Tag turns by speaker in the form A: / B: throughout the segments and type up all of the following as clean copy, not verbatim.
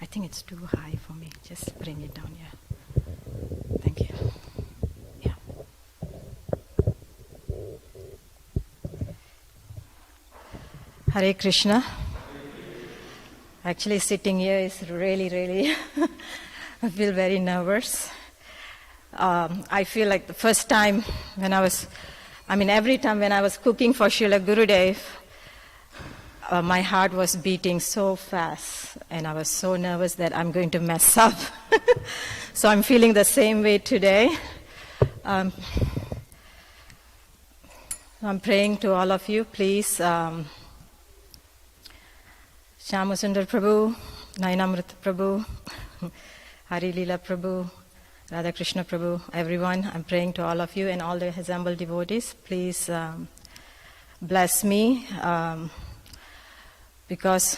A: I think it's too high for me. Just bring it down, yeah. Thank you. Yeah. Hare Krishna. Actually, sitting here is really, I feel very nervous. I feel like the first time when every time when I was cooking for Srila Gurudev, my heart was beating so fast, and I was so nervous that I'm going to mess up. So I'm feeling the same way today. I'm praying to all of you, please. Shyamasundar Prabhu, Nayanamrita Prabhu, Hari Leela Prabhu, Radha Krishna Prabhu, everyone, I'm praying to all of you and all the assembled devotees. Please bless me because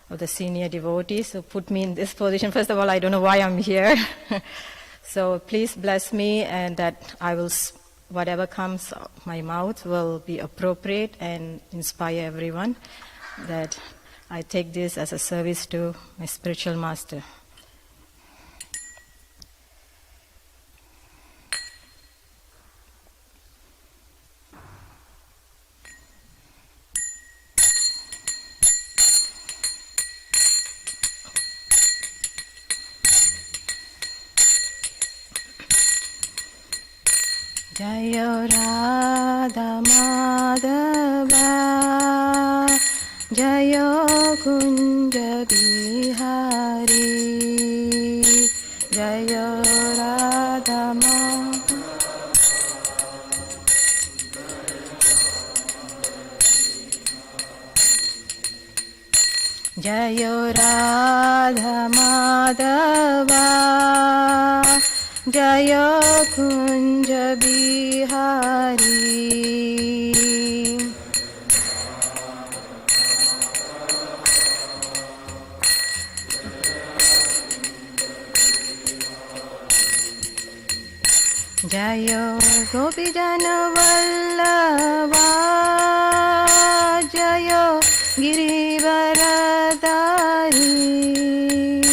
A: of the senior devotees who put me in this position. First of all, I don't know why I'm here. So please bless me, and that I will, whatever comes out my mouth will be appropriate and inspire everyone, that I take this as a service to my spiritual master. Jayo Radha Madhava, Jayo Kunja Bihari, Jayo Radha Madhava. Jayo Radha Madhava, Jayo Kunja Bihari. Jayo Gopijana Vallabha, Jayo Girivaradari,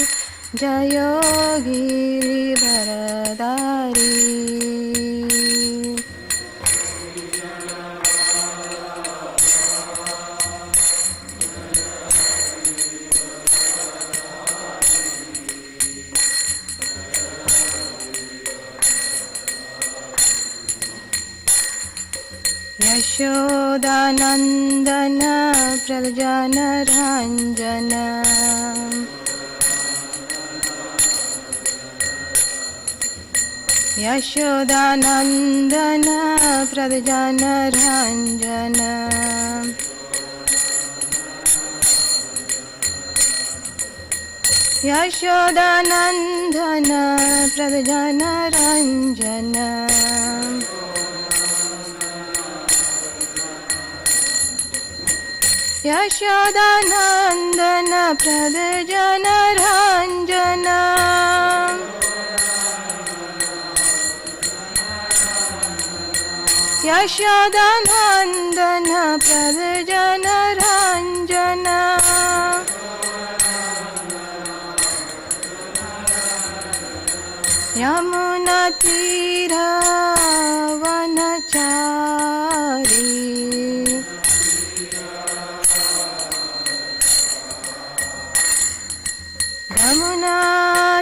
A: Jayo Girivaradari. Yashodanandana Prajana Ranjana, Yashodanandana Prajana Ranjana, Yashodanandana Prajana Ranjana. Yashodanandana Pradjana Ranjana, Yashodanandana Pradjana Ranjana, Yamuna Tira Vanachari, Yamuna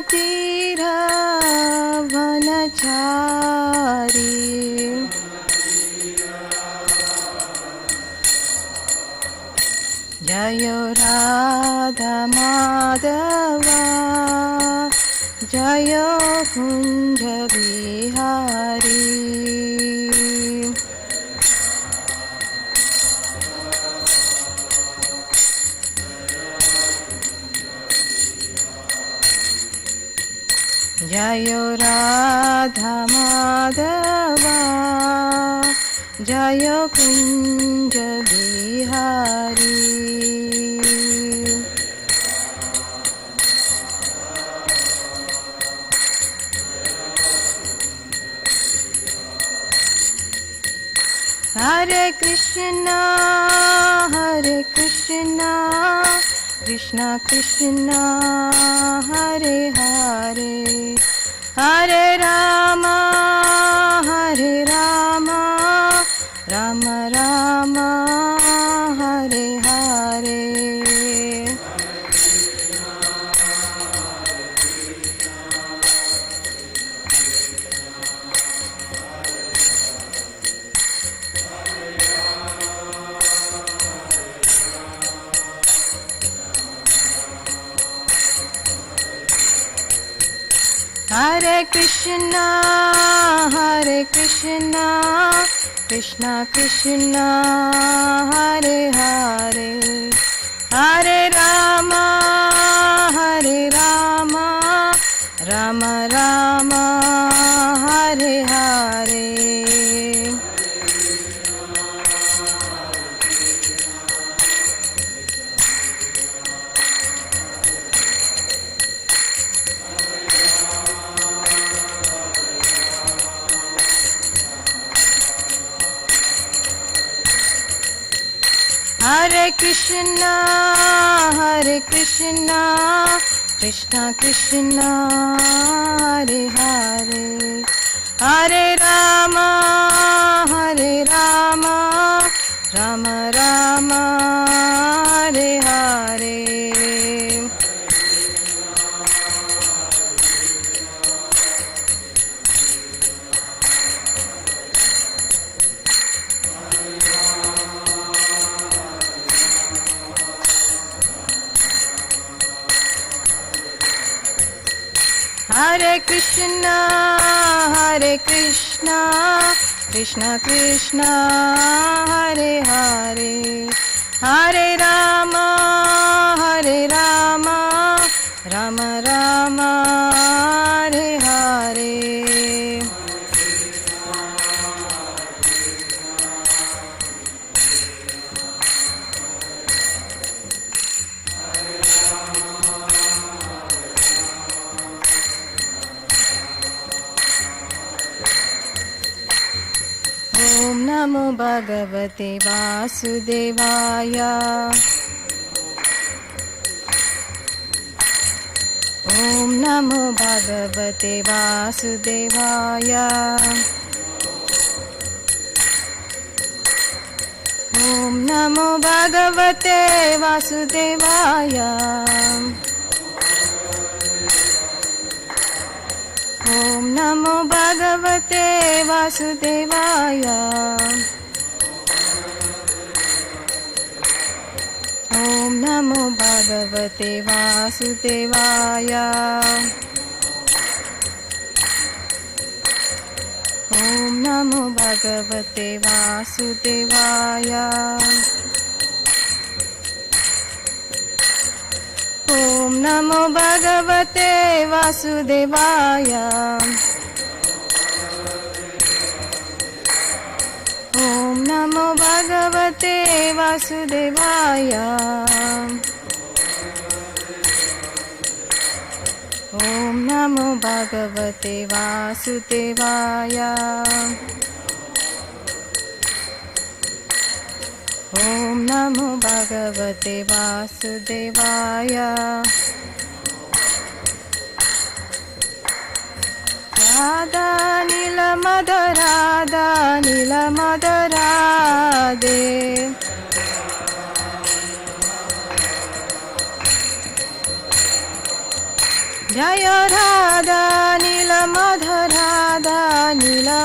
A: Tira Vanachari, Jayo Radha Madhava, Jayo Kunja Bihari. Jayo Radha Madhava, Jayo Kunja Bihari. Hare Krishna, Krishna Krishna Hare Hare Hare Rama Rama Rama Hare Hare Hare Krishna Krishna Krishna Hare Hare Hare Rama Rama Rama Hare Hare Hare Krishna Krishna Krishna Hare Hare Hare Rama Rama Rama Hare Hare Hare Krishna Krishna Krishna Hare Hare Hare Rama Rama Rama Hare Hare Om Namo Bhagavate Vasudevaya Om Namo Bhagavate Vasudevaya Om Namo Bhagavate Vasudevaya Om Namo Bhagavate Vasudevaya Om Namo Bhagavate Vasudevaya Om Namo Bhagavate Vasudevaya Om Namo Bhagavate Vasudevaya Om Namo Bhagavate Vasudevaya Om Namo Bhagavate Vasudevaya Om Namo Bhagavate Vasudevaya Radha Nila Madharade Jaya Radha Nila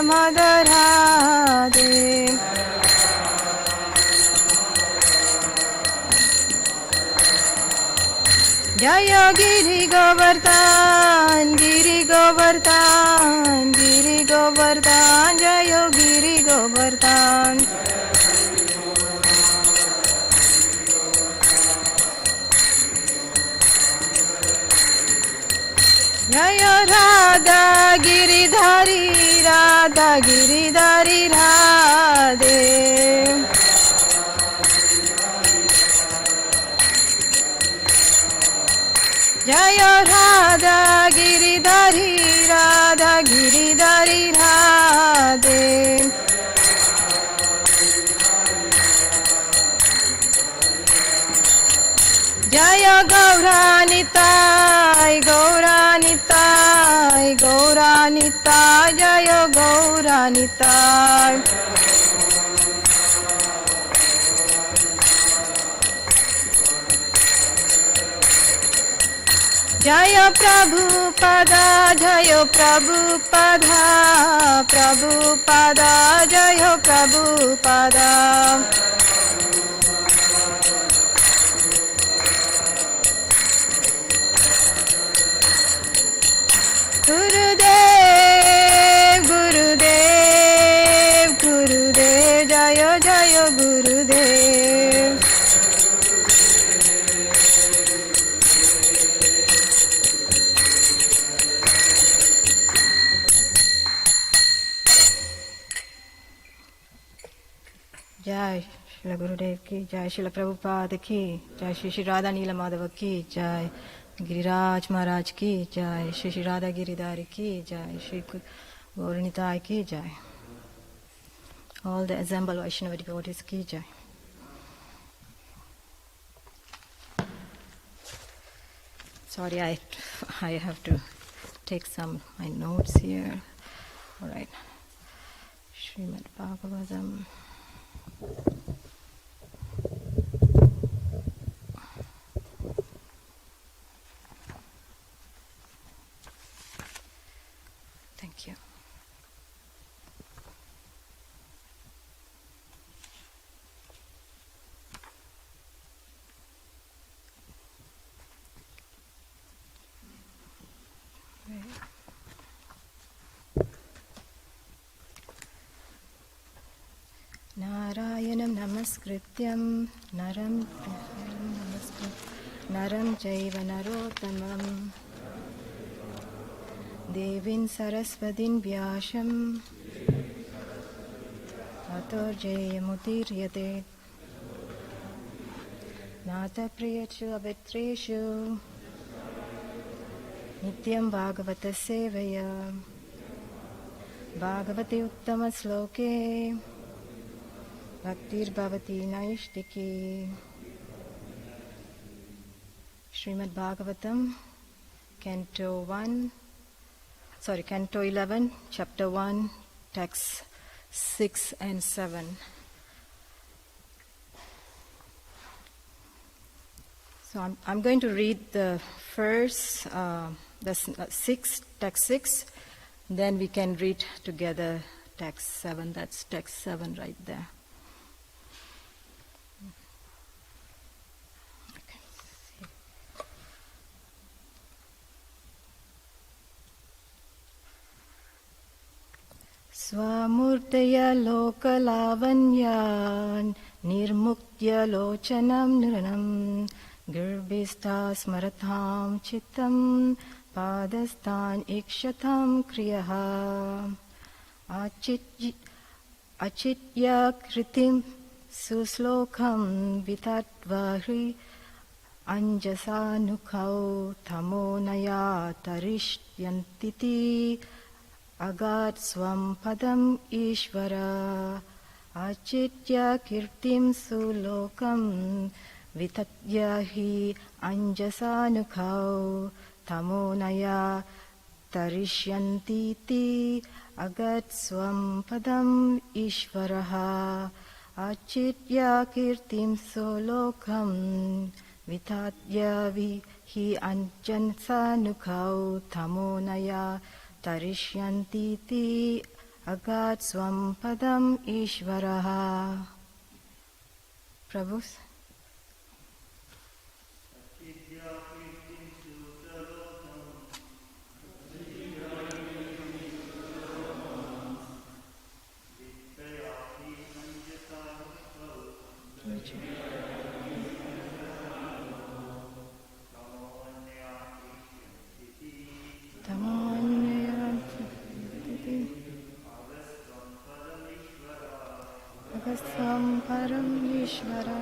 A: Madharade Jaya Giri Govardhan Jaya Giri Govardhan Jaya Radha Giridhari Radhe Jaya Radha Giridhari Radhe Jaya Gauranitai, Gauranitai, Gauranitai, Jaya Gauranitai. Jaya Prabhupada, Jaya Prabhupada, Prabhupada, Jaya Prabhupada. Gurudev, Gurudev, Gurudev, Jaya Jaya Gurudev. Jai Srila Gurudev ki, Jai Srila Prabhupada ki, Jai Shri Shri Radha Nila Madhava ki, Jai Giriraj Maharaj ki, Jai Shri Shri Radha Giridhari ki, Jai Shri Gauranitai ki, Jai. All the assembled Vaishnava devotees ki, Jai. Sorry, I have to take my notes here. All right. Srimad Bhagavatam. Thank you. Narayanam namaskrityam naram jaiva narottamam devin sarasvatin vyasham tato jayamudiryate nata priyachu abhitreshu nityam bhagavata sevaya bhagavati uttama sloke Bhaktir Bhavati Naishtiki. Srimad Bhagavatam, Canto 11, Chapter 1, Texts 6 and 7. So I'm going to read the first, text 6, then we can read together text 7. That's text 7 right there. Swamurtaya lokalavanya nirmuktya lochanam niranam girbhista smaratham chittam padastan ikshatam kriyaha achitya kritim suslokam vitatvahi anjasanukau tamonaya tarishyantiti Agat swam padam ishvara achitya kirtim sulokam vitatya hi anjasanukau tamonaya tarishyantiti agat swam padam ishvara achitya kirtim sulokam vitatya hi anjasanukau tamonaya Tarishyantiti agat swam padam ishvaraha. Prabhus. Swam param ishvara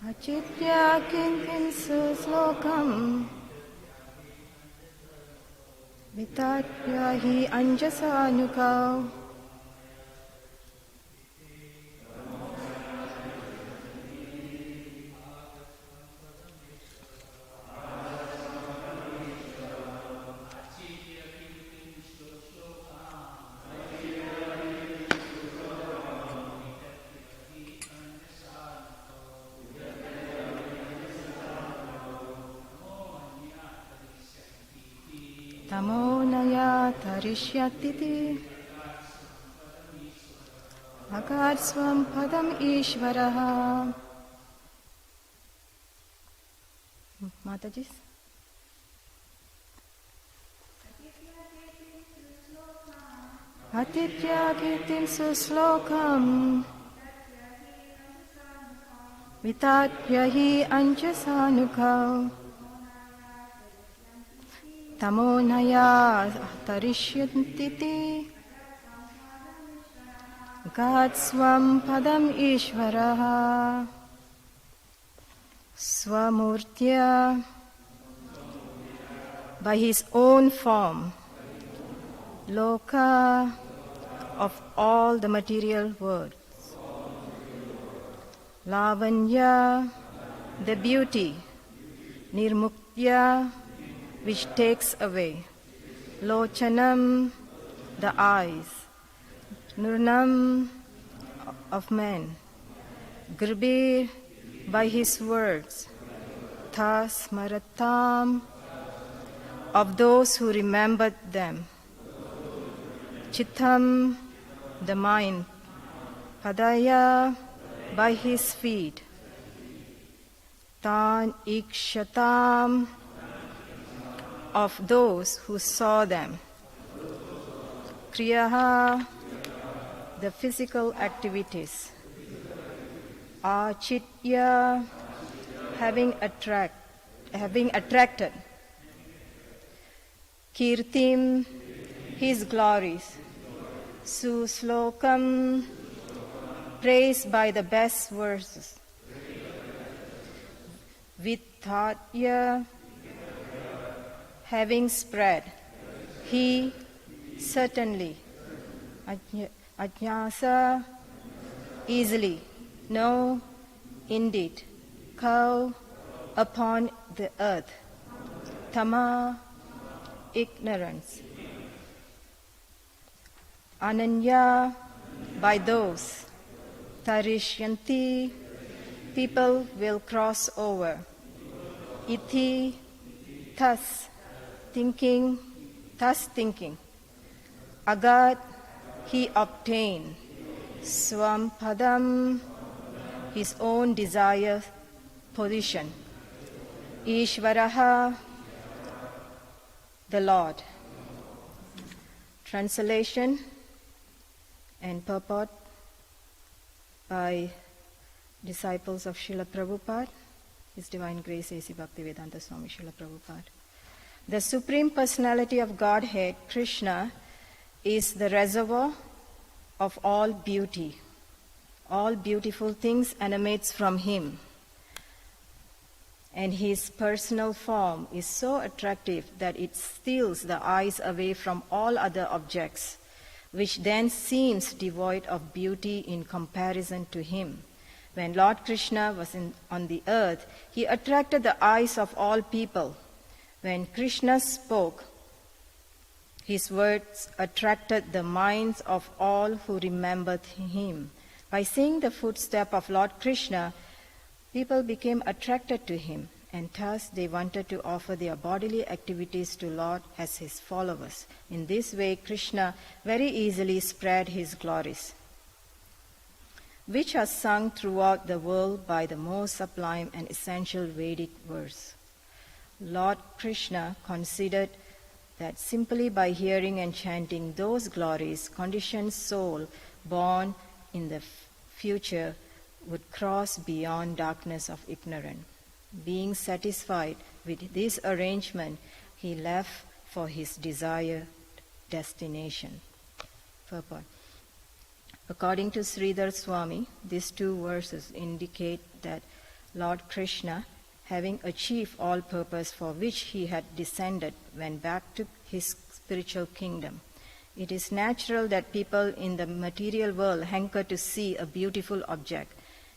A: achitya kintim suslokam vitatya hi anjasanukau Tamonaya tarishyatiti Agarsvam padam Ishvaraha. Mataji. Atitya kirtim suslokam Vitatyahi anchasanukau Tamonaya tarishyantiti Gatsvam padam Ishvaraha Swamurtya, by his own form, Loka, of all the material worlds. Lavanya, the beauty. Nirmuktya, which takes away. Lochanam, the eyes. Nurnam, of men. Grbir, by his words. Tasmaratam, of those who remembered them. Chittam, the mind. Padaya, by his feet. Tan ikshatam, of those who saw them. Kriyaha, the physical activities. Achitya, having attracted. Kirtim, his glories. Suslokam, praised by the best verses. Vithatya, having spread. He, certainly. Ajnasa, easily. No, indeed. Kau, upon the earth. Tama, ignorance. Ananya, by those. Tarishyanti, people will cross over. Iti, thus thinking. Agat, he obtained. Swampadam, his own desire position. Ishvaraha, the Lord. Translation and purport by disciples of Srila Prabhupada, His Divine Grace A.C. Bhaktivedanta Swami Srila Prabhupada. The Supreme Personality of Godhead, Krishna, is the reservoir of all beauty. All beautiful things emanates from him. And his personal form is so attractive that it steals the eyes away from all other objects, which then seems devoid of beauty in comparison to him. When Lord Krishna was on the earth, he attracted the eyes of all people. When Krishna spoke, his words attracted the minds of all who remembered him. By seeing the footstep of Lord Krishna, people became attracted to him, and thus they wanted to offer their bodily activities to Lord as his followers. In this way, Krishna very easily spread his glories, which are sung throughout the world by the most sublime and essential Vedic verse. Lord Krishna considered that simply by hearing and chanting those glories, conditioned soul born in the future would cross beyond darkness of ignorance. Being satisfied with this arrangement, he left for his desired destination. Purport. According to Sridhar Swami, these two verses indicate that Lord Krishna, having achieved all purpose for which he had descended, went back to his spiritual kingdom. It is natural that people in the material world hanker to see a beautiful object.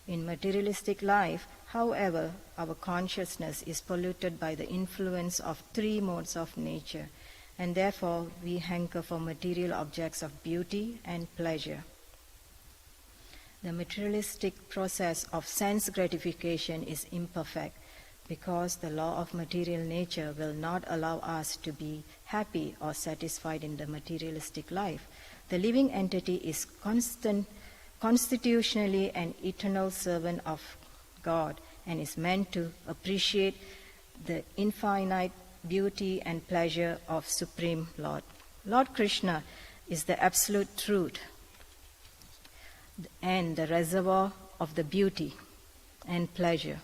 A: In materialistic life, however, our consciousness is polluted by the influence of three modes of nature, and therefore we hanker for material objects of beauty and pleasure. The materialistic process of sense gratification is imperfect because the law of material nature will not allow us to be happy or satisfied in the materialistic life. The living entity is constitutionally an eternal servant of God and is meant to appreciate the infinite beauty and pleasure of Supreme Lord. Lord Krishna is the absolute truth and the reservoir of the beauty and pleasure.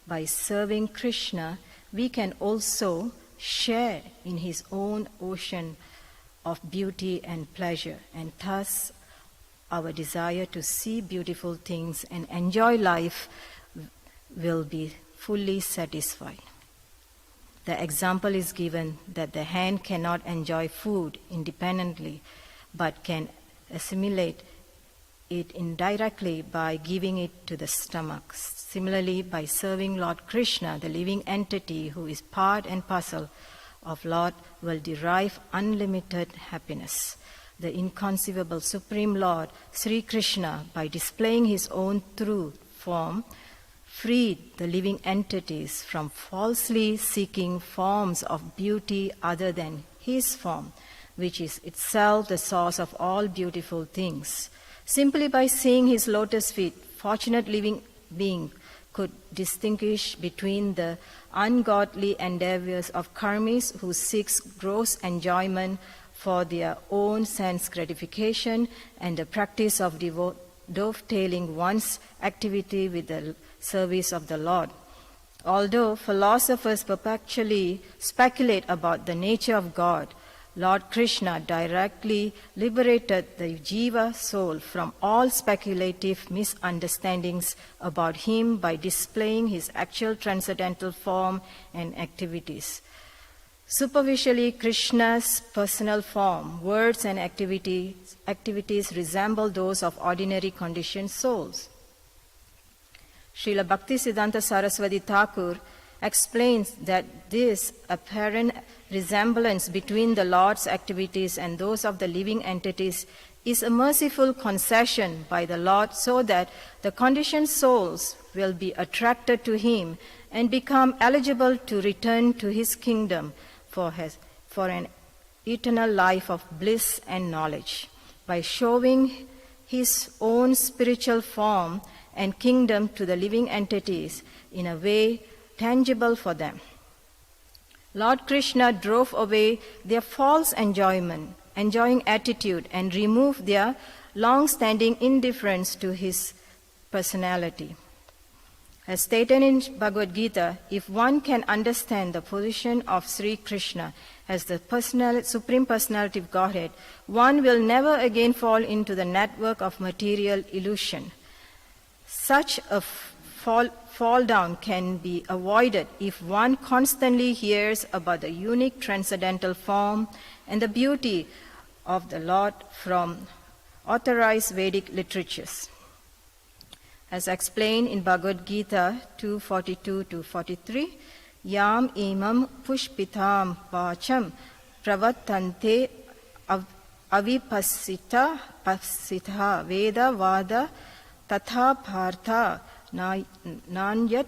A: By serving Krishna, we can also share in his own ocean of beauty and pleasure, and thus our desire to see beautiful things and enjoy life will be fully satisfied. The example is given that the hand cannot enjoy food independently, but can assimilate it indirectly by giving it to the stomach. Similarly, by serving Lord Krishna, the living entity who is part and parcel of Lord will derive unlimited happiness. The inconceivable Supreme Lord, Sri Krishna, by displaying his own true form, freed the living entities from falsely seeking forms of beauty other than his form, which is itself the source of all beautiful things. Simply by seeing his lotus feet, fortunate living being could distinguish between the ungodly endeavors of karmis who seeks gross enjoyment for their own sense gratification and the practice of dovetailing one's activity with the service of the Lord. Although philosophers perpetually speculate about the nature of God, Lord Krishna directly liberated the jiva soul from all speculative misunderstandings about him by displaying his actual transcendental form and activities. Superficially, Krishna's personal form, words and activities resemble those of ordinary conditioned souls. Srila Bhaktisiddhanta Saraswati Thakur explains that this apparent resemblance between the Lord's activities and those of the living entities is a merciful concession by the Lord so that the conditioned souls will be attracted to him and become eligible to return to his kingdom for an eternal life of bliss and knowledge. By showing his own spiritual form and kingdom to the living entities in a way tangible for them, Lord Krishna drove away their false enjoying attitude and removed their long-standing indifference to his personality. As stated in Bhagavad Gita, if one can understand the position of Sri Krishna as the Supreme Personality of Godhead, one will never again fall into the network of material illusion. Such a fall down can be avoided if one constantly hears about the unique transcendental form and the beauty of the Lord from authorized Vedic literatures. As explained in Bhagavad Gita 2:42-43, Yam imam pushpitam vacham pravatante avipassita veda vada tatha bharta nanyat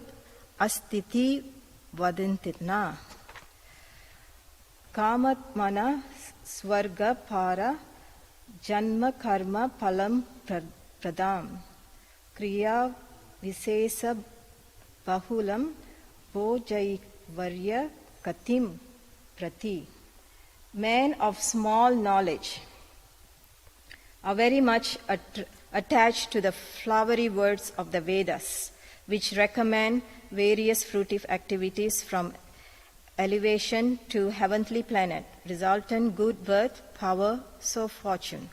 A: astiti vadantitna kamatmana swarga para janma karma palam pradam kriya visesa bahulam bojaivarya katim prati. Men of small knowledge are very much attached to the flowery words of the Vedas, which recommend various fruitive activities from elevation to heavenly planet, resultant good birth, power, so forth.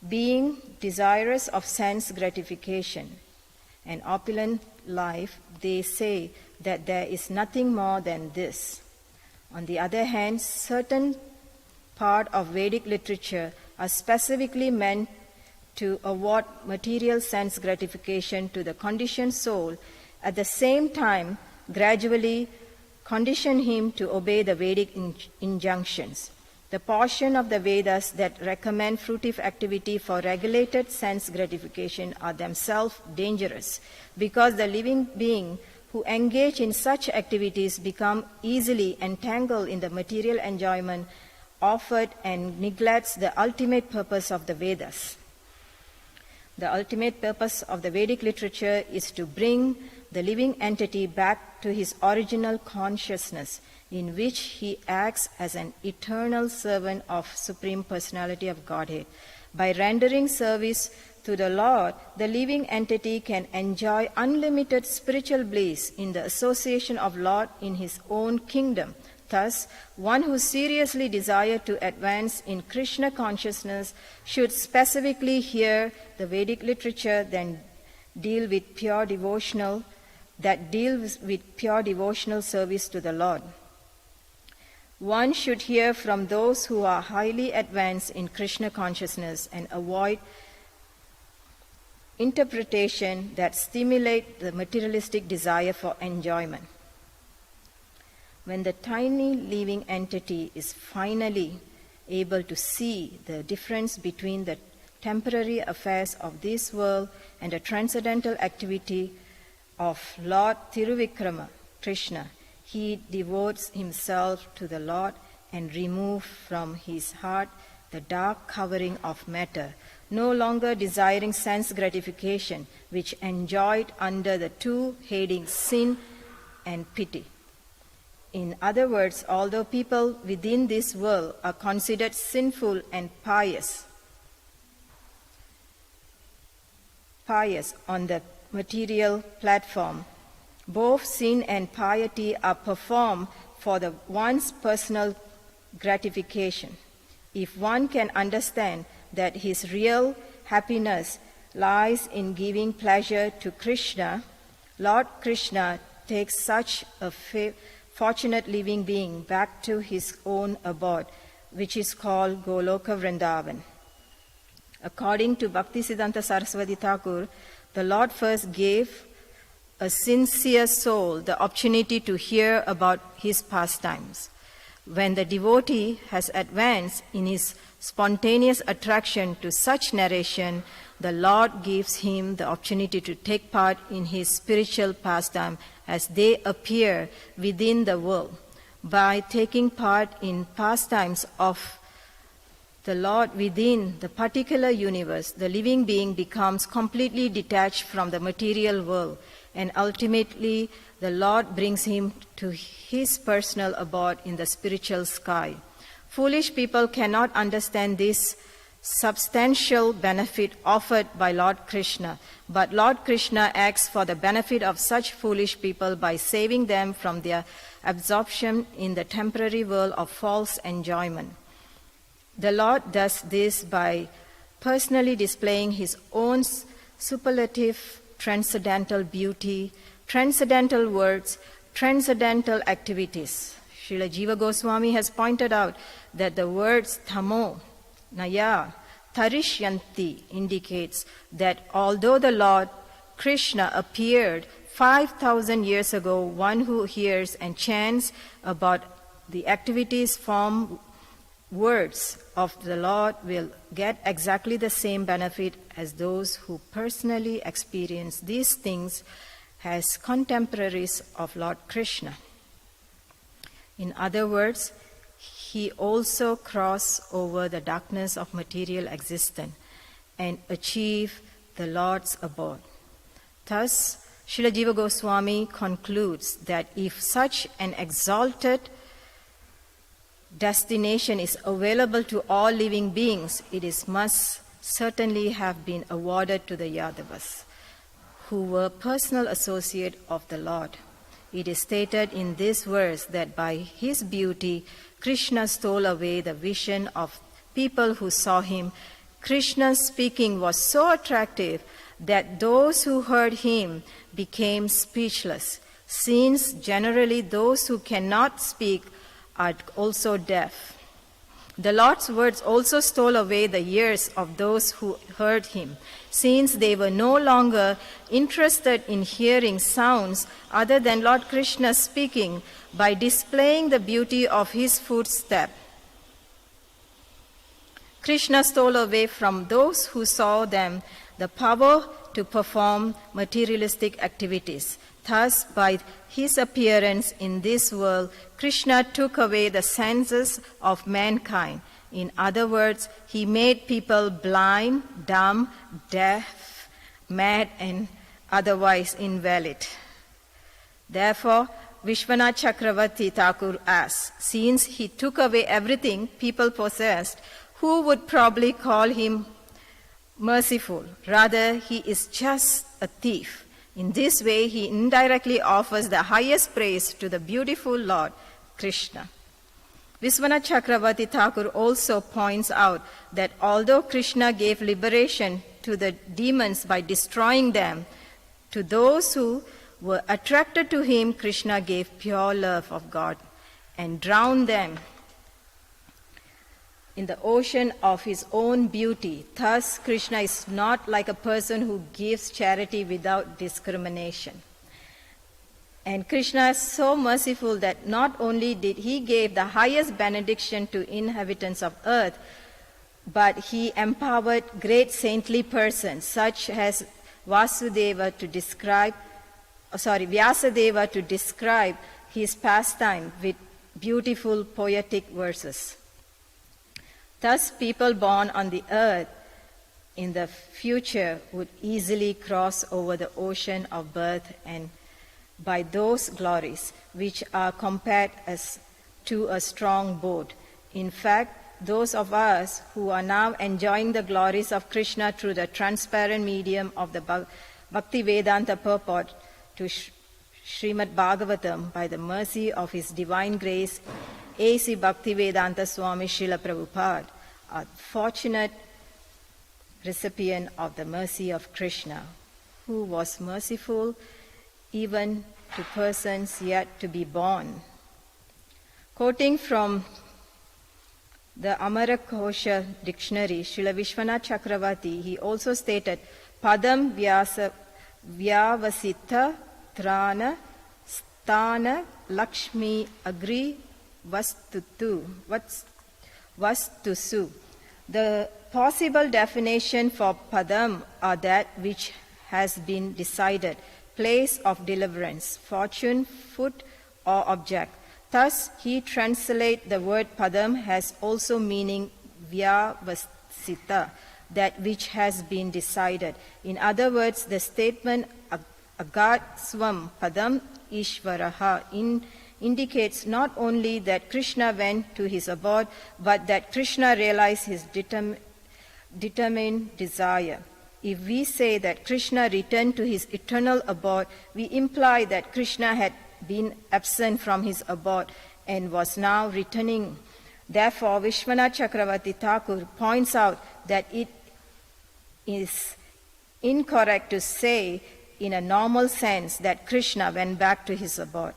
A: Being desirous of sense gratification and opulent life, they say that there is nothing more than this. On the other hand, certain part of Vedic literature are specifically meant to award material sense gratification to the conditioned soul, at the same time gradually condition him to obey the Vedic injunctions. The portion of the Vedas that recommend fruitive activity for regulated sense gratification are themselves dangerous, because the living being who engage in such activities become easily entangled in the material enjoyment offered and neglects the ultimate purpose of the Vedas. The ultimate purpose of the Vedic literature is to bring the living entity back to his original consciousness, in which he acts as an eternal servant of Supreme Personality of Godhead. By rendering service to the Lord, the living entity can enjoy unlimited spiritual bliss in the association of Lord in his own kingdom. Thus, one who seriously desires to advance in Krishna consciousness should specifically hear the Vedic literature that deals with pure devotional service to the Lord. One should hear from those who are highly advanced in Krishna consciousness and avoid interpretation that stimulate the materialistic desire for enjoyment. When the tiny living entity is finally able to see the difference between the temporary affairs of this world and the transcendental activity of Lord Tiruvikrama, Krishna, he devotes himself to the Lord and removes from his heart the dark covering of matter, no longer desiring sense gratification, which enjoyed under the two headings sin and pity. In other words, although people within this world are considered sinful and pious on the material platform, both sin and piety are performed for the one's personal gratification. If one can understand that his real happiness lies in giving pleasure to Krishna, Lord Krishna takes such a fortunate living being back to his own abode, which is called Goloka Vrindavan. According to Bhaktisiddhanta Saraswati Thakur, the Lord first gave a sincere soul the opportunity to hear about his pastimes. When the devotee has advanced in his spontaneous attraction to such narration, the Lord gives him the opportunity to take part in his spiritual pastime as they appear within the world. By taking part in pastimes of the Lord within the particular universe, the living being becomes completely detached from the material world, and ultimately the Lord brings him to his personal abode in the spiritual sky. Foolish people cannot understand this substantial benefit offered by Lord Krishna, but Lord Krishna acts for the benefit of such foolish people by saving them from their absorption in the temporary world of false enjoyment. The Lord does this by personally displaying his own superlative transcendental beauty, transcendental words, transcendental activities. Srila Jiva Goswami has pointed out that the words thamo, naya, tarishyanti indicates that although the Lord Krishna appeared 5,000 years ago, one who hears and chants about the activities from words of the Lord will get exactly the same benefit as those who personally experience these things as contemporaries of Lord Krishna. In other words, he also crossed over the darkness of material existence and achieved the Lord's abode. Thus, Srila Jiva Goswami concludes that if such an exalted destination is available to all living beings, must certainly have been awarded to the Yadavas, who were personal associates of the Lord. It is stated in this verse that by his beauty, Krishna stole away the vision of people who saw him. Krishna's speaking was so attractive that those who heard him became speechless, since generally those who cannot speak are also deaf. The Lord's words also stole away the ears of those who heard him, since they were no longer interested in hearing sounds other than Lord Krishna speaking by displaying the beauty of his footstep. Krishna stole away from those who saw them the power to perform materialistic activities. Thus, by his appearance in this world, Krishna took away the senses of mankind. In other words, he made people blind, dumb, deaf, mad, and otherwise invalid. Therefore, Vishwanath Chakravarti Thakur asks, since he took away everything people possessed, who would probably call him merciful? Rather, he is just a thief. In this way, he indirectly offers the highest praise to the beautiful Lord Krishna. Vishwanath Chakravarti Thakur also points out that although Krishna gave liberation to the demons by destroying them, to those who were attracted to him, Krishna gave pure love of God and drowned them in the ocean of his own beauty. Thus, Krishna is not like a person who gives charity without discrimination. And Krishna is so merciful that not only did he give the highest benediction to inhabitants of earth, but he empowered great saintly persons such as Vyasadeva to describe his pastime with beautiful poetic verses. Thus, people born on the earth in the future would easily cross over the ocean of birth and by those glories which are compared as to a strong boat. In fact, those of us who are now enjoying the glories of Krishna through the transparent medium of the Bhaktivedanta purport to Srimad Bhagavatam by the mercy of His Divine Grace, A.C. Bhaktivedanta Swami Srila Prabhupada, are fortunate recipient of the mercy of Krishna, who was merciful even to persons yet to be born. Quoting from the Amarakosha dictionary, Srila Vishwanath Chakravarti, he also stated, Padam Vyavasita Trana Stana Lakshmi Agri Vastusu. The possible definition for Padam are that which has been decided, place of deliverance, fortune, foot, or object. Thus, he translates the word Padam as also meaning Vyavasita, that which has been decided. In other words, the statement Agat Swam Padam Ishvaraha indicates not only that Krishna went to his abode, but that Krishna realized his determined desire. If we say that Krishna returned to his eternal abode, we imply that Krishna had been absent from his abode and was now returning. Therefore, Vishwanath Chakravarti Thakur points out that it is incorrect to say in a normal sense that Krishna went back to his abode.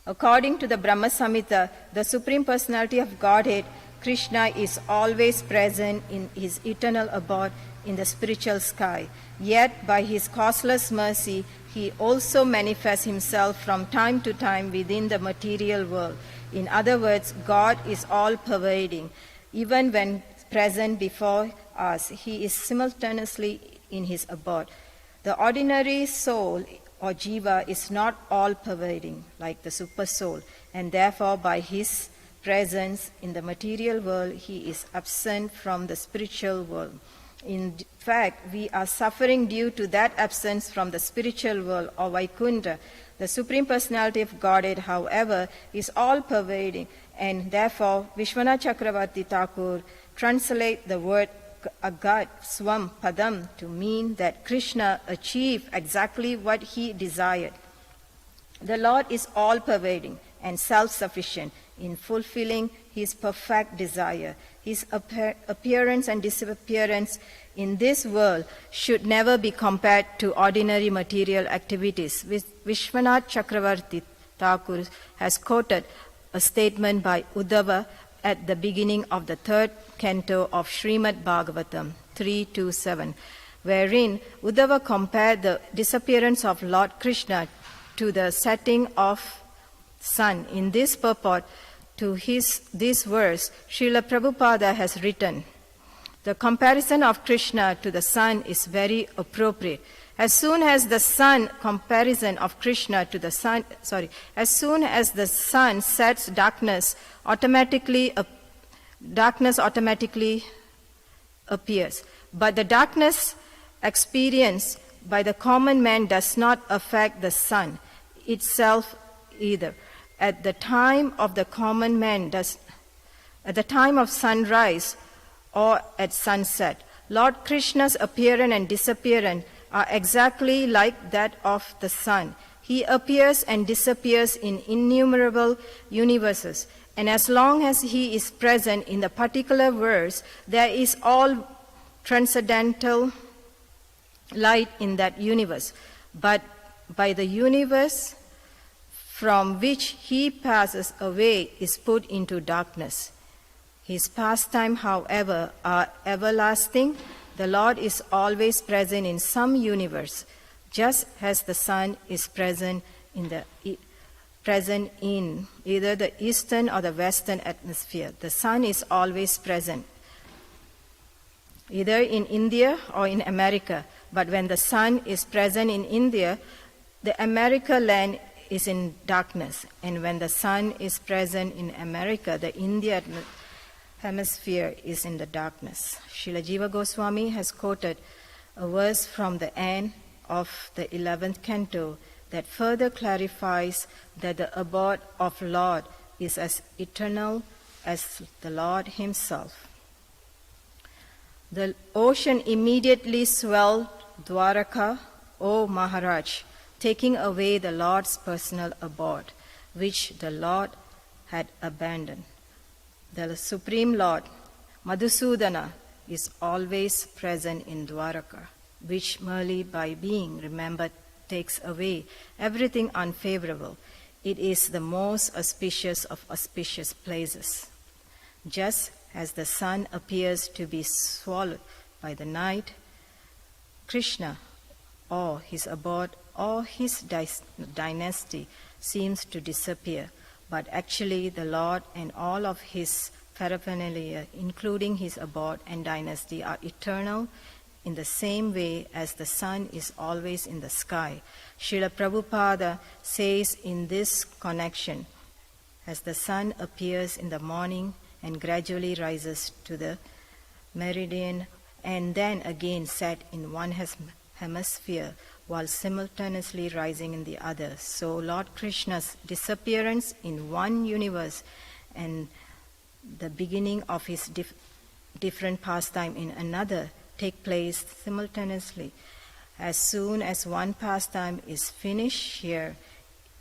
A: According to the Brahma Samhita, the Supreme Personality of Godhead, Krishna is always present in his eternal abode in the spiritual sky. Yet, by his causeless mercy, he also manifests himself from time to time within the material world. In other words, God is all-pervading. Even when present before us, he is simultaneously in his abode. The ordinary soul or jiva is not all-pervading like the super soul, and therefore by his presence in the material world, he is absent from the spiritual world. In fact, we are suffering due to that absence from the spiritual world or Vaikuntha. The Supreme Personality of Godhead, however, is all-pervading, and therefore Vishwanath Chakravarti Thakur translates the word Agat Swam Padam to mean that Krishna achieved exactly what he desired. The Lord is all-pervading and self-sufficient in fulfilling his perfect desire. His appearance and disappearance in this world should never be compared to ordinary material activities. Vishwanath Chakravarti Thakur has quoted a statement by Uddhava at the beginning of the third canto of Srimad Bhagavatam 3.2.7, wherein Uddhava compared the disappearance of Lord Krishna to the setting of sun. In this purport to this verse, Srila Prabhupada has written, the comparison of Krishna to the sun is very appropriate, As soon as the sun comparison of Krishna to the sun, as soon as the sun sets, darkness automatically appears. But the darkness experienced by the common man does not affect the sun itself either. At the time of the common man at the time of sunrise or at sunset, Lord Krishna's appearance and disappearance are exactly like that of the sun. He appears and disappears in innumerable universes, and as long as he is present in the particular verse, there is all transcendental light in that universe. But by the universe from which he passes away is put into darkness. His pastime, however, are everlasting. The Lord is always present in some universe, just as the sun is present in either the eastern or the western atmosphere. The sun is always present, either in India or in America. But when the sun is present in India, the America land is in darkness. And when the sun is present in America, the India hemisphere is in the darkness. Srila Jiva Goswami has quoted a verse from the end of the 11th canto that further clarifies that the abode of Lord is as eternal as the Lord himself. The ocean immediately swelled Dwaraka, O Maharaj, taking away the Lord's personal abode, which the Lord had abandoned. The Supreme Lord, Madhusudana, is always present in Dwaraka, which merely by being remembered takes away everything unfavorable. It is the most auspicious of auspicious places. Just as the sun appears to be swallowed by the night, Krishna, or his abode, or his dynasty seems to disappear. But actually the Lord and all of his paraphernalia, including his abode and dynasty, are eternal in the same way as the sun is always in the sky. Srila Prabhupada says in this connection, as the sun appears in the morning and gradually rises to the meridian and then again set in one hemisphere, while simultaneously rising in the other. So Lord Krishna's disappearance in one universe and the beginning of his different pastime in another take place simultaneously. As soon as one pastime is finished here,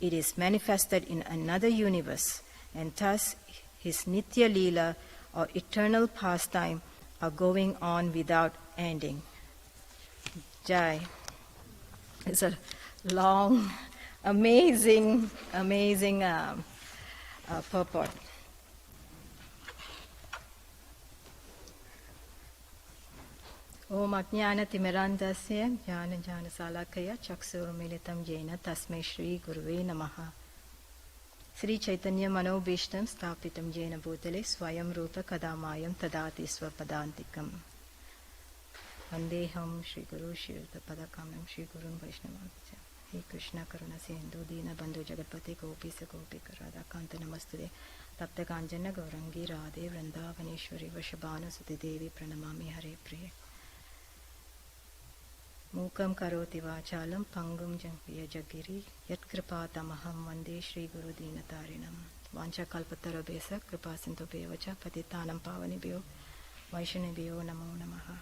A: it is manifested in another universe, and thus his Nitya Leela, or eternal pastime, are going on without ending. Jai. It's a long, amazing purport. Om Ajnana Timirandasya Jnana Jnana Salakaya Chaksurmilitam Jena Tasmai Shri Guruve Namaha. Sri Chaitanya Manobhishtam Stapitam Jena Bhutale Swayam Rupa Kadamayam Tadati Swapadantikam. Vandeham Shri Guru Shirta Padakamam Shri Gurun Vaishnava. He Krishna Karuna Sindhu Dina Bandhu Jagatpati Gopi Sagopi Karada Kanta Namastude Tapta Kanjana Gaurangi Radhe Vrindavaneshwari Vashabhanu Suti Devi Pranamami Hare Priya. Mukam Karoti Vachalam Pangum Jampiya Jagiri Yat Kripa Tamaham Vande Shri Guru Dina Tarinam Vancha Kalpatara Besa Kripa Sinto Bevacha Patitanam Pavanibhyo Vaishnavibhyo Namo Namaha.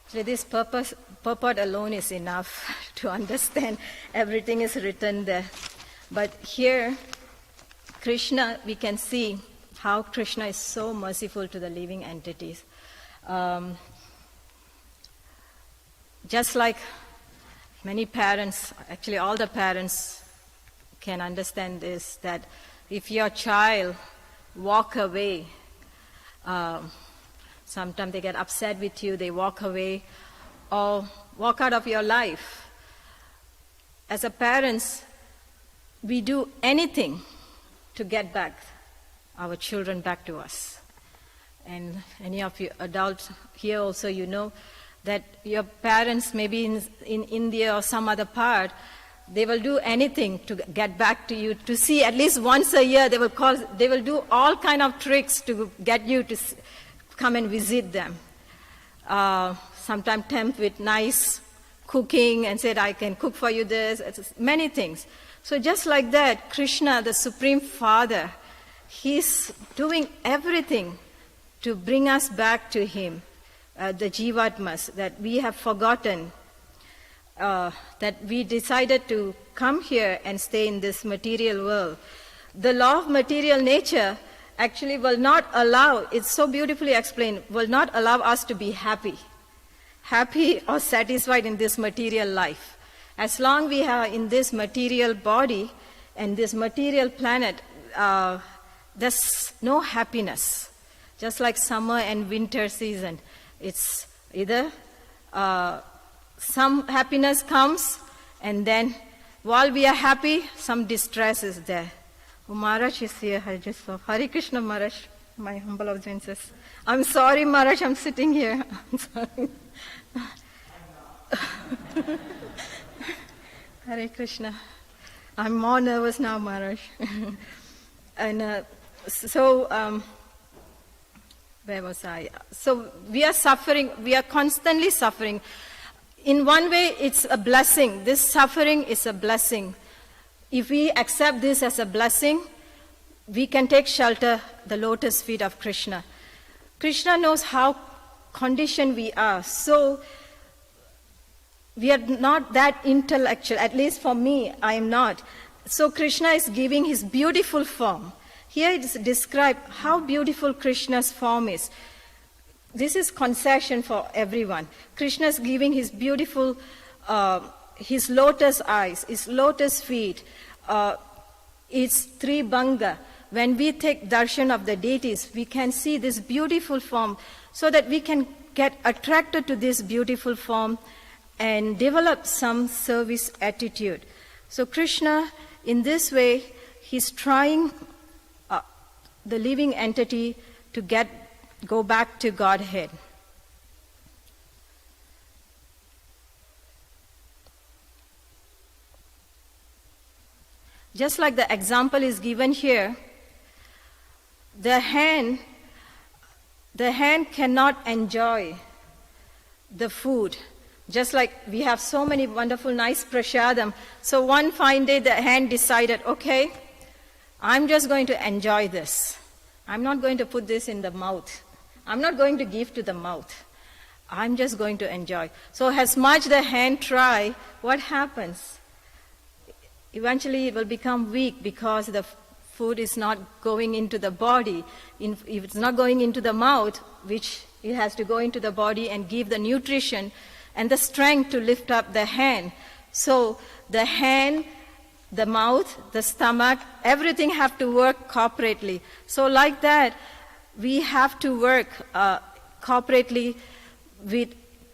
A: So this purport alone is enough to understand everything is written there. But here, Krishna, we can see how Krishna is so merciful to the living entities. Just like many parents, actually all the parents can understand this, that if your child walk away, sometimes they get upset with you, they walk away, or walk out of your life. As a parents, we do anything to get back our children back to us. And any of you adults here also, you know, that your parents, maybe in India or some other part, they will do anything to get back to you, to see at least once a year. They will do all kind of tricks to get you to come and visit them. Sometimes tempt with nice cooking and said, I can cook for you this, it's many things. So just like that, Krishna, the Supreme Father, he's doing everything to bring us back to him, the Jivatmas, that we have forgotten, that we decided to come here and stay in this material world. The law of material nature actually will not allow, it's so beautifully explained, will not allow us to be happy or satisfied in this material life. As long we are in this material body and this material planet, there's no happiness. Just like summer and winter season, it's either some happiness comes, and then while we are happy, some distress is there. Oh, Maharaj is here. I just saw. Hare Krishna, Maharaj. My humble obeisances. I'm sorry, Maharaj, I'm sitting here. I'm sorry. Hare Krishna. I'm more nervous now, Maharaj. And where was I? So we are suffering, we are constantly suffering. In one way, it's a blessing. This suffering is a blessing. If we accept this as a blessing, we can take shelter the lotus feet of Krishna. Krishna knows how conditioned we are. So we are not that intellectual. At least for me, I am not. So Krishna is giving his beautiful form. Here it is described how beautiful Krishna's form is. This is concession for everyone. Krishna is giving his beautiful, his lotus eyes, his lotus feet, his Tribhanga. When we take darshan of the deities, we can see this beautiful form so that we can get attracted to this beautiful form and develop some service attitude. So Krishna, in this way, he's trying the living entity to go back to Godhead. Just like the example is given here, the hand cannot enjoy the food. Just like we have so many wonderful, nice prasadam. So one fine day the hand decided, okay, I'm just going to enjoy this. I'm not going to put this in the mouth. I'm not going to give to the mouth. I'm just going to enjoy. So as much the hand try, what happens? Eventually it will become weak because the food is not going into the body. If it's not going into the mouth, which it has to go into the body and give the nutrition and the strength to lift up the hand. So the hand, the mouth, the stomach, everything have to work corporately. So like that, we have to work corporately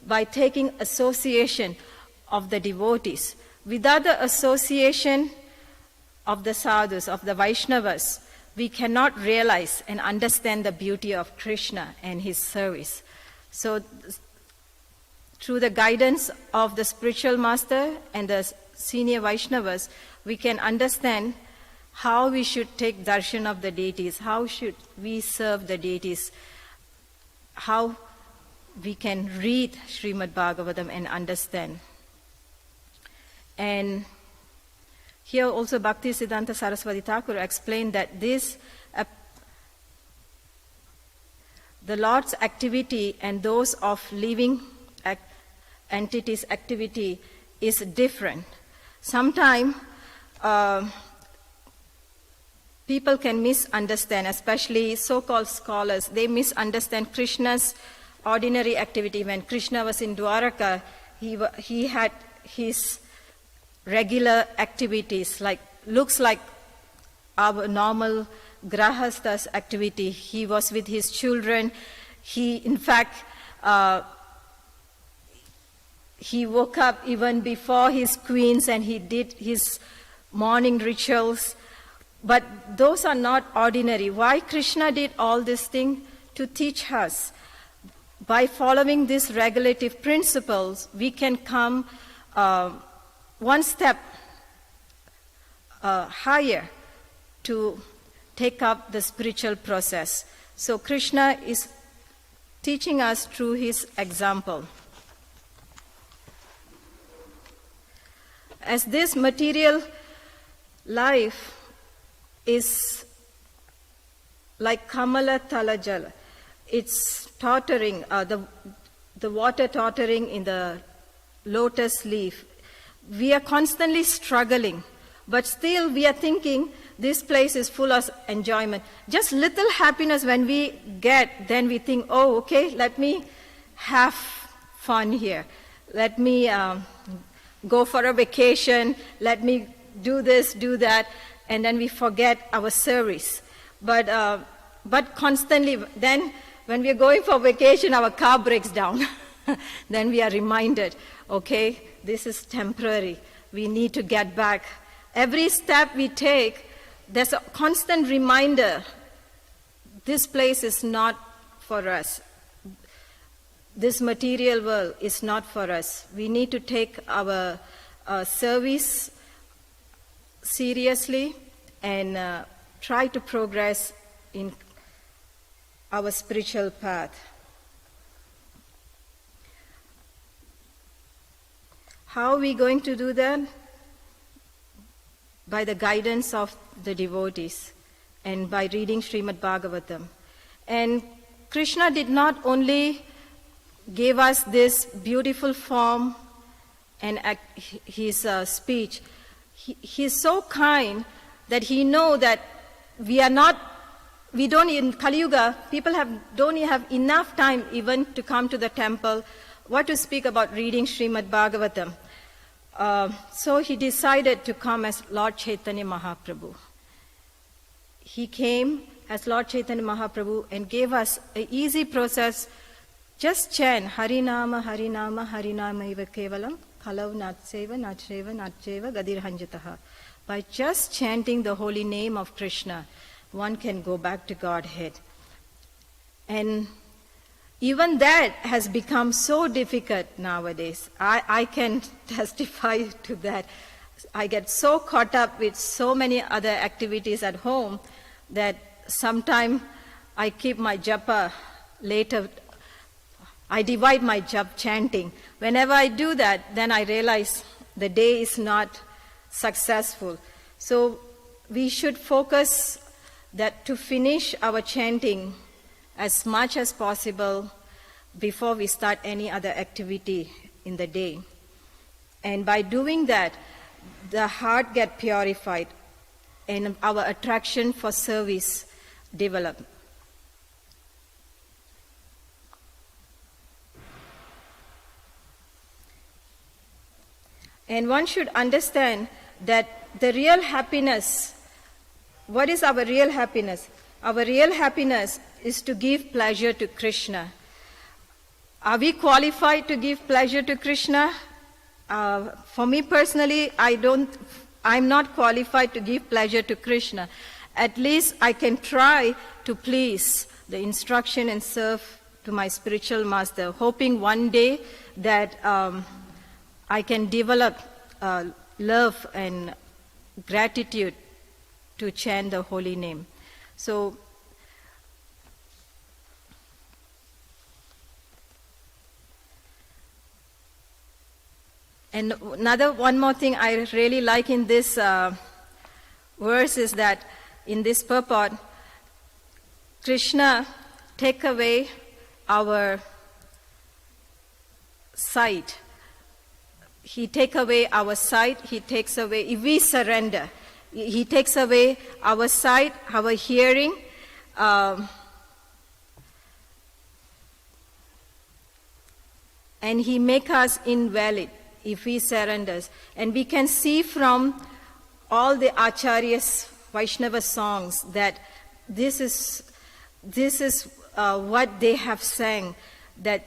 A: by taking association of the devotees. Without the association of the sadhus, of the Vaishnavas, we cannot realize and understand the beauty of Krishna and his service. So through the guidance of the spiritual master and the senior Vaishnavas, we can understand how we should take darshan of the deities, how should we serve the deities, how we can read Srimad Bhagavatam and understand. And here also Bhakti Siddhanta Saraswati Thakur explained that this, the Lord's activity and those of living entities' activity is different. Sometimes people can misunderstand, especially so-called scholars, they misunderstand Krishna's ordinary activity. When Krishna was in Dwaraka, he had his regular activities, looks like our normal grahastha's activity. He was with his children. He, in fact, he woke up even before his queens and he did his morning rituals. But those are not ordinary. Why Krishna did all this thing? To teach us. by following these regulative principles, we can come one step higher to take up the spiritual process. So Krishna is teaching us through his example. As this material life is like Kamala Talajala, it's tottering, the water tottering in the lotus leaf. We are constantly struggling, but still we are thinking this place is full of enjoyment. Just little happiness when we get, then we think, oh, okay, let me have fun here. Let me go for a vacation. Let me do this, do that. And then we forget our service. But constantly, then when we are going for vacation, our car breaks down. Then we are reminded, okay, this is temporary. We need to get back. Every step we take, there's a constant reminder, this place is not for us. This material world is not for us. We need to take our service seriously and try to progress in our spiritual path. How are we going to do that? By the guidance of the devotees and by reading Srimad Bhagavatam. And Krishna did not only give us this beautiful form and his speech. He is so kind that he knows that we don't in Kali Yuga, people don't have enough time even to come to the temple, what to speak about reading Srimad Bhagavatam. So he decided to come as Lord Chaitanya Mahaprabhu. He came as Lord Chaitanya Mahaprabhu and gave us an easy process. Just chant Harinama, Harinama, Harinama Iva Kevalam, Kalav Natseva, Nachreva, Nachreva, Gadir Hanjataha. By just chanting the holy name of Krishna, one can go back to Godhead. And even that has become so difficult nowadays. I can testify to that. I get so caught up with so many other activities at home that sometimes I keep my japa later. I divide my japa chanting. Whenever I do that, then I realize the day is not successful. So we should focus that to finish our chanting as much as possible before we start any other activity in the day. And by doing that, the heart gets purified and our attraction for service develops. And one should understand that the real happiness, what is our real happiness? Our real happiness is to give pleasure to Krishna. Are we qualified to give pleasure to Krishna? For me personally, I'm not qualified to give pleasure to Krishna. At least I can try to please the instruction and serve to my spiritual master, hoping one day that I can develop love and gratitude to chant the holy name. So, and one more thing I really like in this verse is that in this purport, Krishna take away our sight. He take away our sight, he takes away, if we surrender, he takes away our sight, our hearing, and he make us invalid if we surrender. And we can see from all the Acharyas, Vaishnava songs that this is what they have sang, that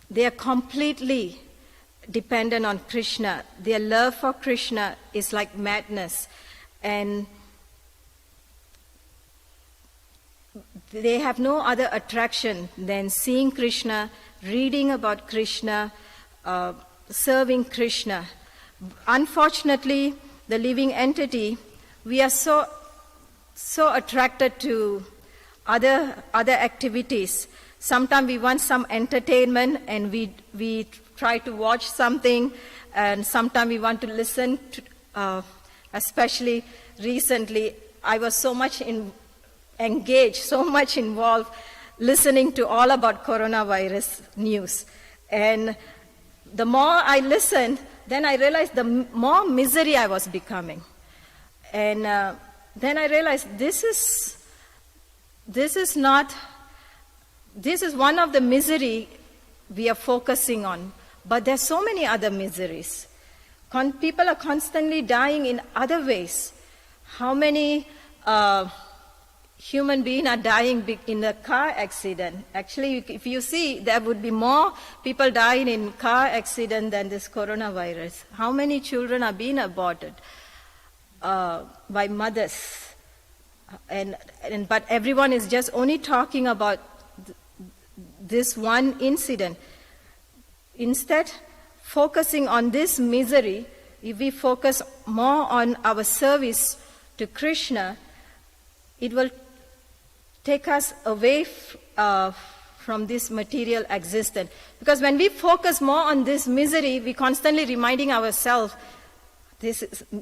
A: they are completely dependent on Krishna. Their love for Krishna is like madness. And they have no other attraction than seeing Krishna, reading about Krishna, serving Krishna. Unfortunately, the living entity, we are so attracted to other activities. Sometimes we want some entertainment and we try to watch something, and sometimes we want to listen to, especially recently, I was so much engaged, so much involved, listening to all about coronavirus news. And the more I listened, then I realized the more misery I was becoming. And then I realized this is one of the misery we are focusing on, but there's so many other miseries. People are constantly dying in other ways. How many human beings are dying in a car accident? Actually, if you see, there would be more people dying in car accident than this coronavirus. How many children are being aborted by mothers? But everyone is just only talking about this one incident. Instead, focusing on this misery, if we focus more on our service to Krishna, it will take us away from this material existence. Because when we focus more on this misery, we constantly reminding ourselves,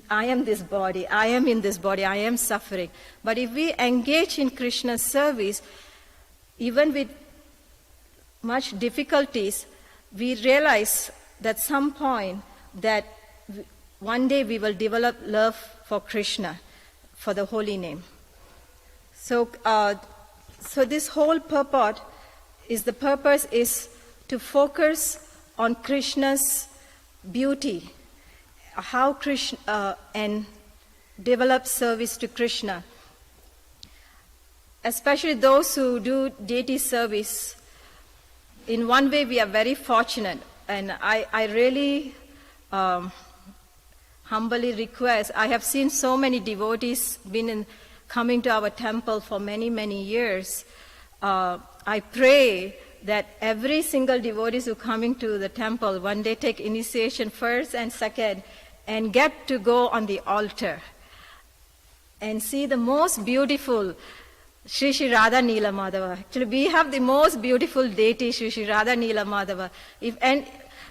A: I am this body, I am in this body, I am suffering. But if we engage in Krishna's service, even with much difficulties, we realize that some point that one day we will develop love for Krishna, for the holy name. So this whole purpose is to focus on Krishna's beauty, how Krishna and develop service to Krishna. Especially those who do deity service, in one way we are very fortunate, and I really humbly request. I have seen so many devotees coming to our temple for many, many years. I pray that every single devotee who coming to the temple one day take initiation first and second, and get to go on the altar and see the most beautiful Shri Shri Radha Nila Madhava. Actually, we have the most beautiful deity, Shri Shri Radha Nila Madhava. And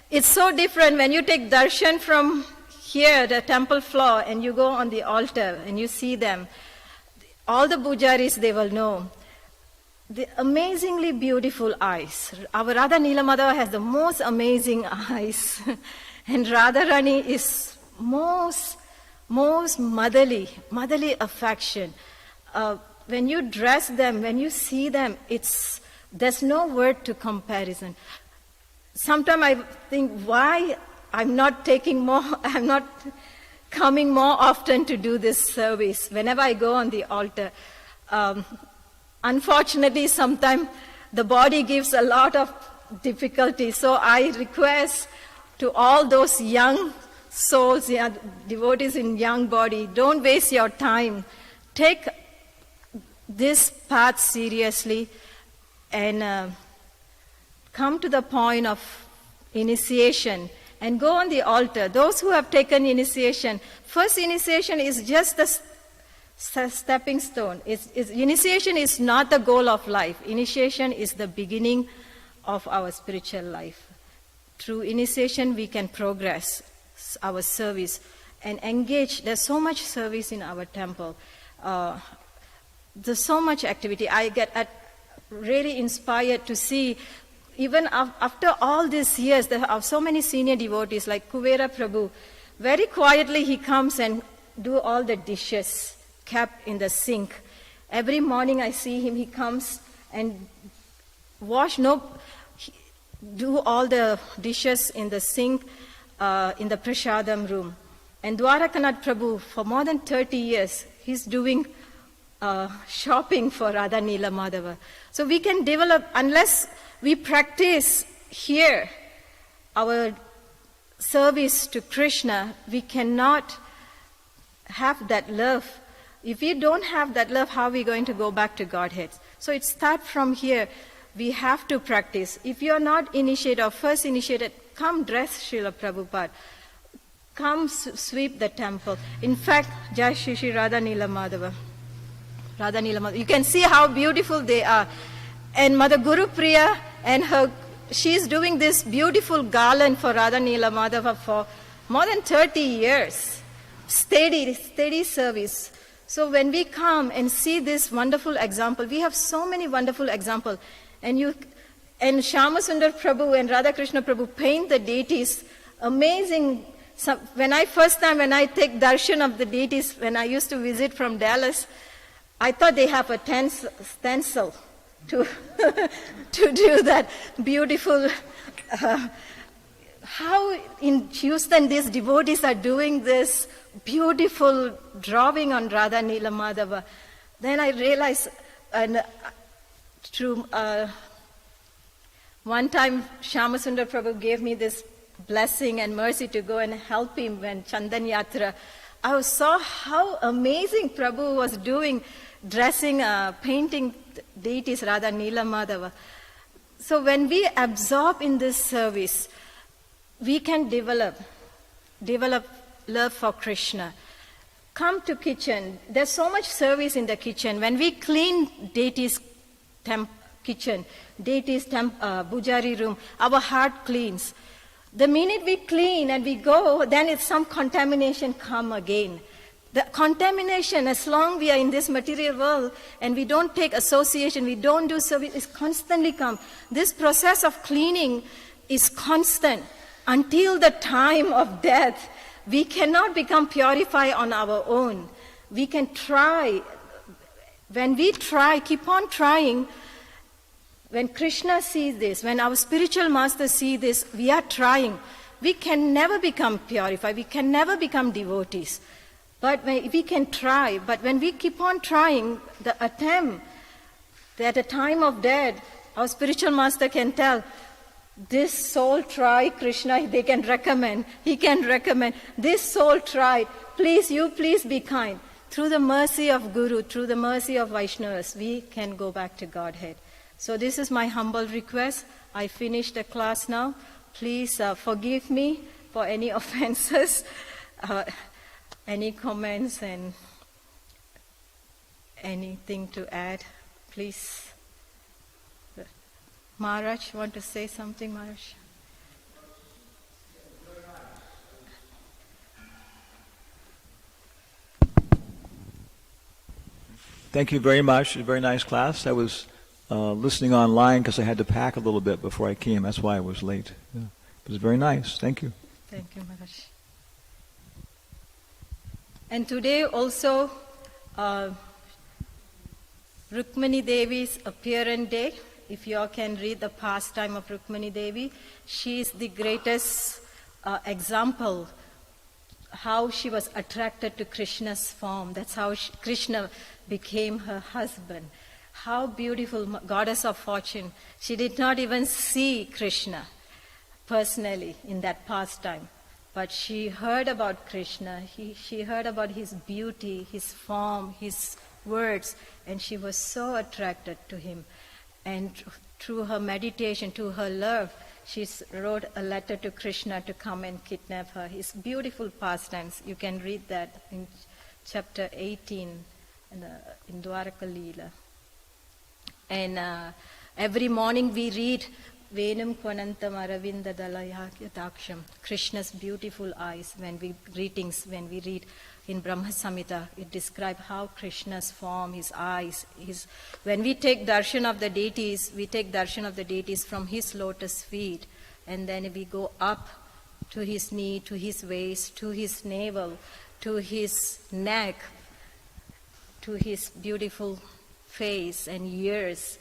A: it's so different when you take darshan from here, the temple floor, and you go on the altar and you see them. All the pujaris, they will know. The amazingly beautiful eyes. Our Radha Nila Madhava has the most amazing eyes. And Radharani is most motherly affection. When you dress them, when you see them, there's no word to comparison. Sometimes I think why I'm not coming more often to do this service whenever I go on the altar. Unfortunately, sometimes the body gives a lot of difficulty. So I request to all those young souls, devotees in young body, don't waste your time. Take this path seriously and come to the point of initiation and go on the altar. Those who have taken initiation, first initiation is just the stepping stone. Initiation is not the goal of life. Initiation is the beginning of our spiritual life. Through initiation, we can progress our service and engage. There's so much service in our temple. There's so much activity. I get really inspired to see, even after all these years, there are so many senior devotees like Kuvera Prabhu. Very quietly he comes and do all the dishes kept in the sink. Every morning I see him, he comes and do all the dishes in the sink in the Prashadam room. And Dwarakanath Prabhu, for more than 30 years, he's doing shopping for Radha Nila Madhava. So we can develop, unless we practice here our service to Krishna, we cannot have that love If we don't have that love, how are we going to go back to Godhead? So it starts from here. We have to practice. If you are not initiated or first initiated, come dress Srila Prabhupada. Come sweep the temple. In fact, Jai Shri Shri Radha Nila Madhava. Radha Nila Madhava. You can see how beautiful they are. And Mother Guru Priya and she's doing this beautiful garland for Radha Nila Madhava for more than 30 years. Steady service. So when we come and see this wonderful example, we have so many wonderful examples. And Shyamasundar Prabhu and Radha Krishna Prabhu paint the deities. Amazing. So when I take darshan of the deities, when I used to visit from Dallas, I thought they have a stencil to do that beautiful. How in Houston these devotees are doing this beautiful drawing on Radha Nila Madhava. Then I realized, one time Shyamasundar Prabhu gave me this blessing and mercy to go and help him when Chandan Yatra. I saw how amazing Prabhu was doing, dressing, painting deities Radha Nila Madhava. So when we absorb in this service, we can develop love for Krishna. Come to kitchen. There's so much service in the kitchen. When we clean deities' kitchen, deities' bujari room, our heart cleans. The minute we clean and we go, then it's some contamination come again. The contamination, as long we are in this material world and we don't take association, we don't do service, is constantly come. This process of cleaning is constant until the time of death. We cannot become purified on our own. We can try. When we try, keep on trying. When Krishna sees this, when our spiritual masters see this, we are trying. We can never become purified. We can never become devotees. But we can try. But when we keep on trying, the attempt, at the time of death, our spiritual master can tell, this soul tried, Krishna, they can recommend. He can recommend. This soul tried. Please be kind. Through the mercy of Guru, through the mercy of Vaishnavas, we can go back to Godhead. So this is my humble request. I finished the class now. Please forgive me for any offenses, any comments, and anything to add, please. Maharaj, want to say something, Maharaj?
B: Thank you very much. A very nice class. I was listening online because I had to pack a little bit before I came. That's why I was late. Yeah. It was very nice. Thank you.
A: Thank you, Maharaj. And today also, Rukmani Devi's appearance day. If you all can read the pastime of Rukmani Devi, she is the greatest example how she was attracted to Krishna's form. That's how Krishna became her husband. How beautiful, goddess of fortune. She did not even see Krishna personally in that pastime. But she heard about Krishna. She heard about his beauty, his form, his words, and she was so attracted to him. And through her meditation, to her love, she wrote a letter to Krishna to come and kidnap her. His beautiful pastimes. You can read that in chapter 18 in Dwaraka Leela. And every morning we read Venam Kwanantam Aravinda Dalayakyataksham, Krishna's beautiful eyes. When we read in Brahma Samhita, it describes how Krishna's form, his eyes, when we take darshan of the deities, we take darshan of the deities from his lotus feet, and then we go up to his knee, to his waist, to his navel, to his neck, to his beautiful face and ears.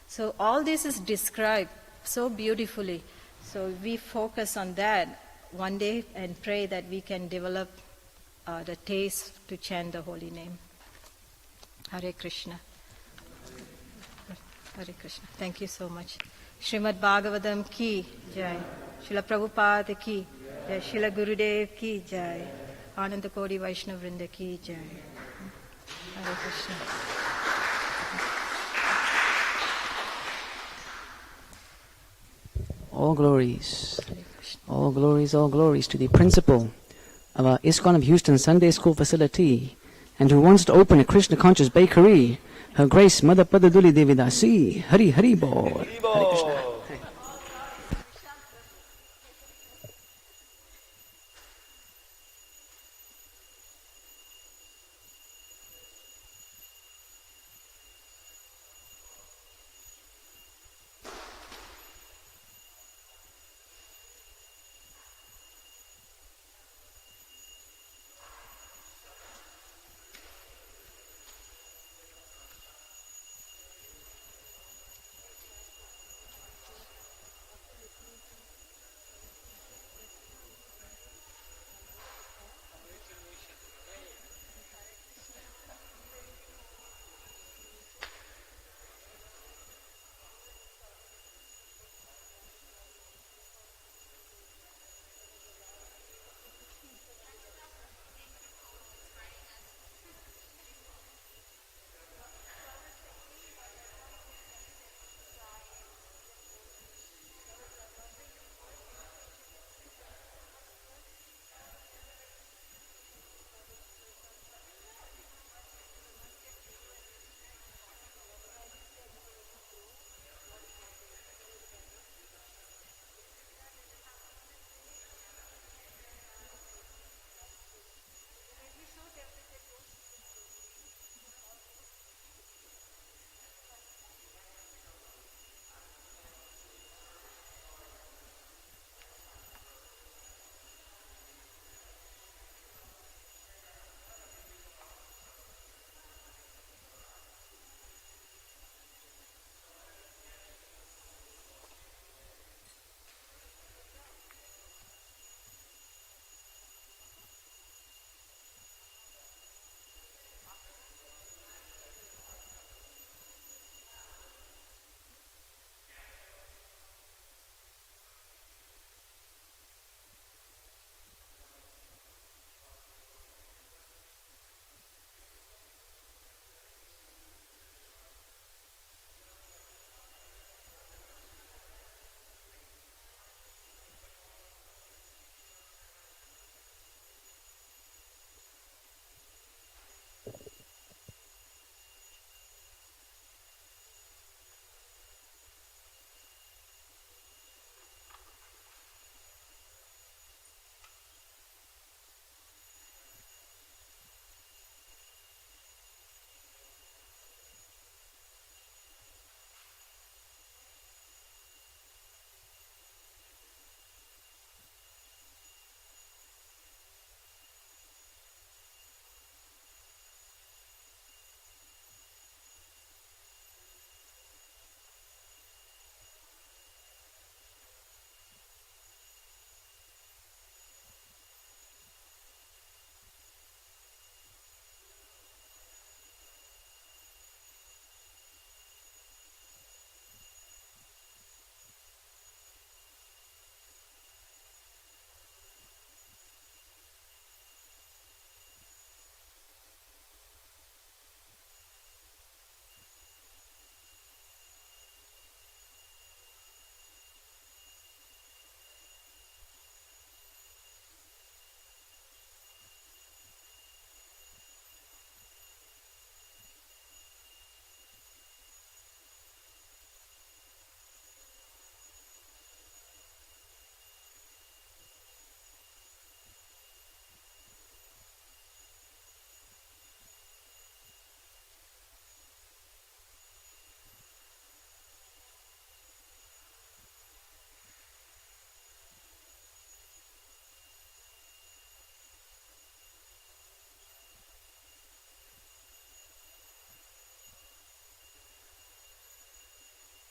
A: So all this is described so beautifully. So we focus on that one day and pray that we can develop the taste to chant the holy name. Hare Krishna. Hare Krishna. Thank you so much. Srimad Bhagavatam ki jai. Srila Prabhupada ki jai. Srila Gurudev ki jai. Ananda Kodi Vaishnava Vrinda ki jai. Hare Krishna.
C: All glories, all glories to the principal of our Iskcon of Houston Sunday School facility, and who wants to open a Krishna conscious bakery, Her Grace Mother Padadhuli Devi Dasi. Hari Hari Bol. Hare Krishna.